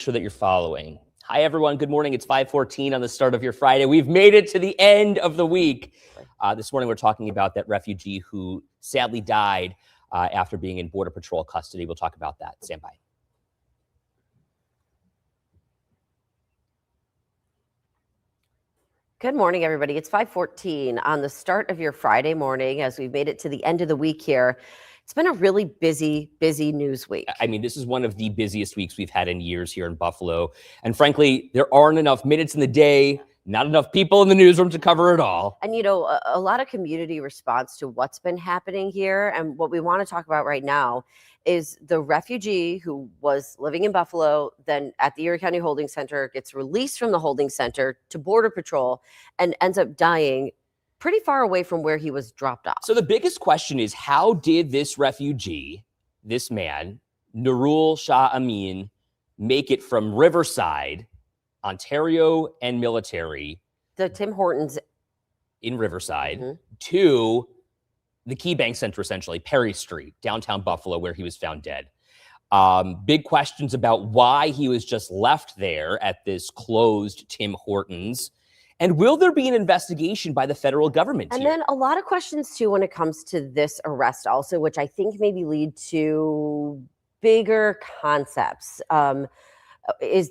Sure that you're following. Hi, everyone. Good morning. It's 5:14 on the start of your Friday. We've made it to the end of the week. This morning, we're talking about that refugee who sadly died after being in Border Patrol custody. We'll talk about that. Stand by. Good morning, everybody. It's 5:14 on the start of your Friday morning as we've made it to the end of the week here. It's been a really busy news week. I mean, this is one of the busiest weeks we've had in years here in Buffalo. And frankly, there aren't enough minutes in the day, not enough people in the newsroom to cover it all. And, you know, a lot of community response to what's been happening here. And what we want to talk about right now is the refugee who was living in Buffalo, then at the Erie County Holding Center, gets released from the holding center to Border Patrol and ends up dying pretty far away from where he was dropped off. So the biggest question is, how did this refugee, this man, Nurul Shah Amin, make it from Riverside, Ontario and Military, the Tim Hortons in Riverside, to the Key Bank Center, essentially, Perry Street, downtown Buffalo, where he was found dead? Big questions about why he was just left there at this closed Tim Hortons. And will there be an investigation by the federal government And here? then a lot of questions, too, when it comes to this arrest also, which I think maybe lead to bigger concepts.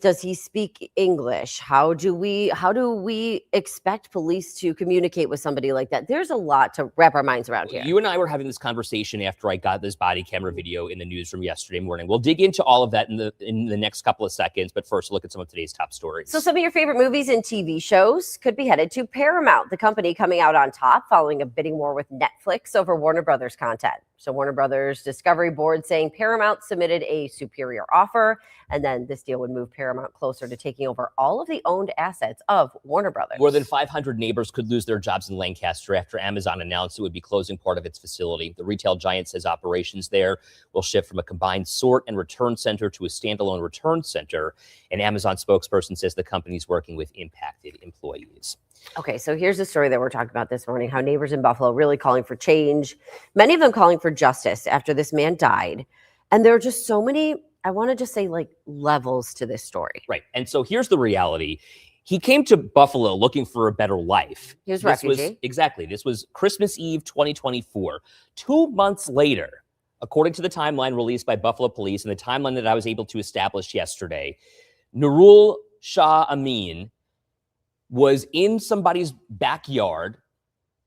Does he speak English? How do we expect police to communicate with somebody like that? There's a lot to wrap our minds around here. You and I were having this conversation after I got this body camera video in the newsroom yesterday morning. We'll dig into all of that in the next couple of seconds, but first, look at some of today's top stories. So some of your favorite movies and TV shows could be headed to Paramount, the company coming out on top following a bidding war with Netflix over Warner Brothers content. So Warner Brothers Discovery Board saying Paramount submitted a superior offer, and then this deal would move Paramount closer to taking over all of the owned assets of Warner Brothers. More than 500 neighbors could lose their jobs in Lancaster after Amazon announced it would be closing part of its facility. The retail giant says operations there will shift from a combined sort and return center to a standalone return center. An Amazon spokesperson says the company's working with impacted employees. Okay, so here's the story that we're talking about this morning, how neighbors in Buffalo really calling for change, many of them calling for justice after this man died. And there are just so many, I want to just say, like, levels to this story. Right. And so here's the reality. He came to Buffalo looking for a better life. He was a refugee. Exactly. This was Christmas Eve 2024. 2 months later, according to the timeline released by Buffalo Police and the timeline that I was able to establish yesterday, Nurul Shah Amin was in somebody's backyard,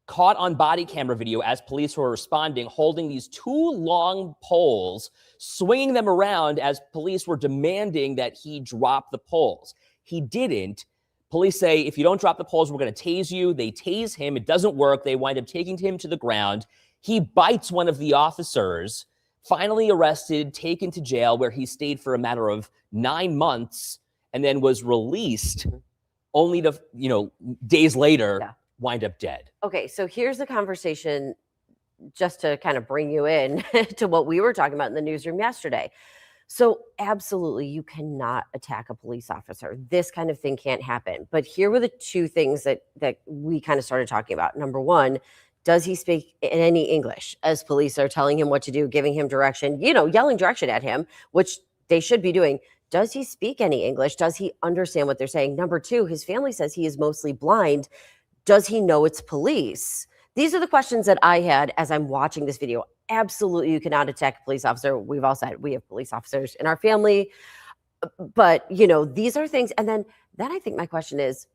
caught on body camera video as police were responding, holding these two long poles, swinging them around as police were demanding that he drop the poles. He didn't. Police say, if you don't drop the poles, we're going to tase you. They tase him. It doesn't work. They wind up taking him to the ground. He bites one of the officers, finally arrested, taken to jail, where he stayed for a matter of 9 months and then was released only to, days later, wind up dead. Okay, so here's the conversation, just to kind of bring you in to what we were talking about in the newsroom yesterday. So absolutely, you cannot attack a police officer. This kind of thing can't happen. But here were the two things that we kind of started talking about. Number one, does he speak in any English as police are telling him what to do, giving him direction, yelling direction at him, which they should be doing. Does he speak any English? Does he understand what they're saying? Number two, his family says he is mostly blind. Does he know it's police? These are the questions that I had as I'm watching this video. Absolutely, you cannot attack a police officer. We've all said we have police officers in our family. But, these are things. And then I think my question is,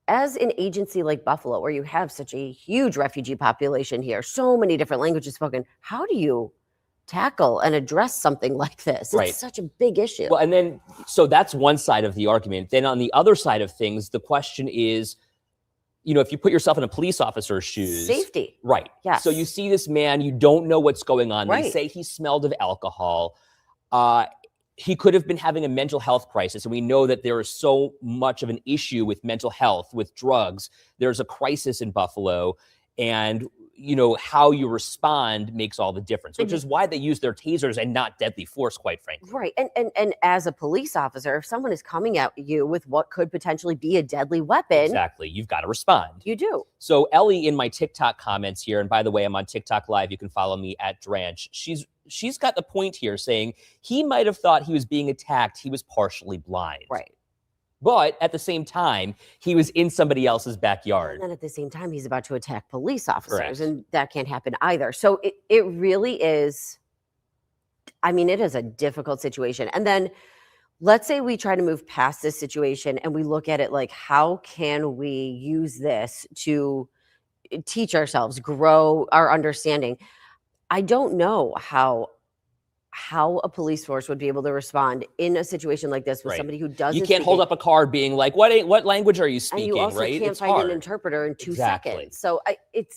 as an agency like Buffalo, where you have such a huge refugee population here, so many different languages spoken, how do you tackle and address something like this? It's such a big issue. Well, and then, so that's one side of the argument. Then on the other side of things, the question is, if you put yourself in a police officer's shoes. Safety. Right. Yes. So you see this man, you don't know what's going on. Right. They say he smelled of alcohol. He could have been having a mental health crisis. And we know that there is so much of an issue with mental health, with drugs. There's a crisis in Buffalo. And how you respond makes all the difference, which is why they use their tasers and not deadly force, quite frankly. Right. And as a police officer, if someone is coming at you with what could potentially be a deadly weapon. Exactly. You've got to respond. You do. So Ellie in my TikTok comments here, and by the way, I'm on TikTok Live. You can follow me at Dranch. she's got the point here saying he might have thought he was being attacked. He was partially blind. Right. But at the same time, he was in somebody else's And backyard. then at the same time, he's about to attack police officers, Correct. and that can't happen either. So it really is, I mean, it is a difficult situation. And then let's say we try to move past this situation and we look at it like, how can we use this to teach ourselves, grow our understanding? I don't know how a police force would be able to respond in a situation like this with Right. somebody who doesn't. You can't hold up a card being like, what language are you and speaking, you also right? can't It's find hard. an interpreter in 2 Exactly. seconds. So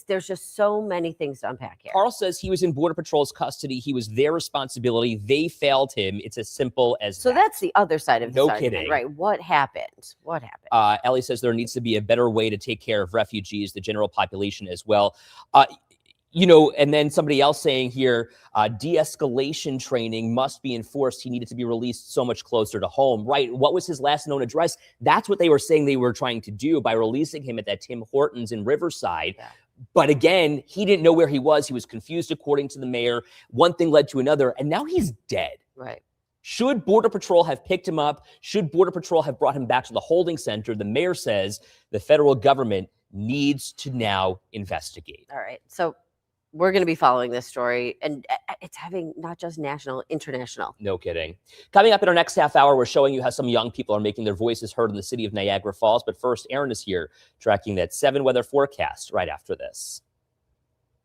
there's just so many things to unpack here. Carl says he was in Border Patrol's custody. He was their responsibility. They failed him. It's as simple as So that. that's the other side of this No argument, kidding. right? What happened? What happened? Ellie says there needs to be a better way to take care of refugees, the general population as well. And then somebody else saying here, de-escalation training must be enforced. He needed to be released so much closer to home. Right. What was his last known address? That's what they were saying they were trying to do by releasing him at that Tim Hortons in Riverside. Yeah. But again, he didn't know where he was. He was confused, according to the mayor. One thing led to another, and now he's dead. Right. Should Border Patrol have picked him up? Should Border Patrol have brought him back to the holding center? The mayor says the federal government needs to now investigate. All right. So we're going to be following this story, and it's having not just national, international. No kidding. Coming up in our next half hour, we're showing you how some young people are making their voices heard in the city of Niagara Falls. But first, Aaron is here tracking that 7 weather forecast right after this.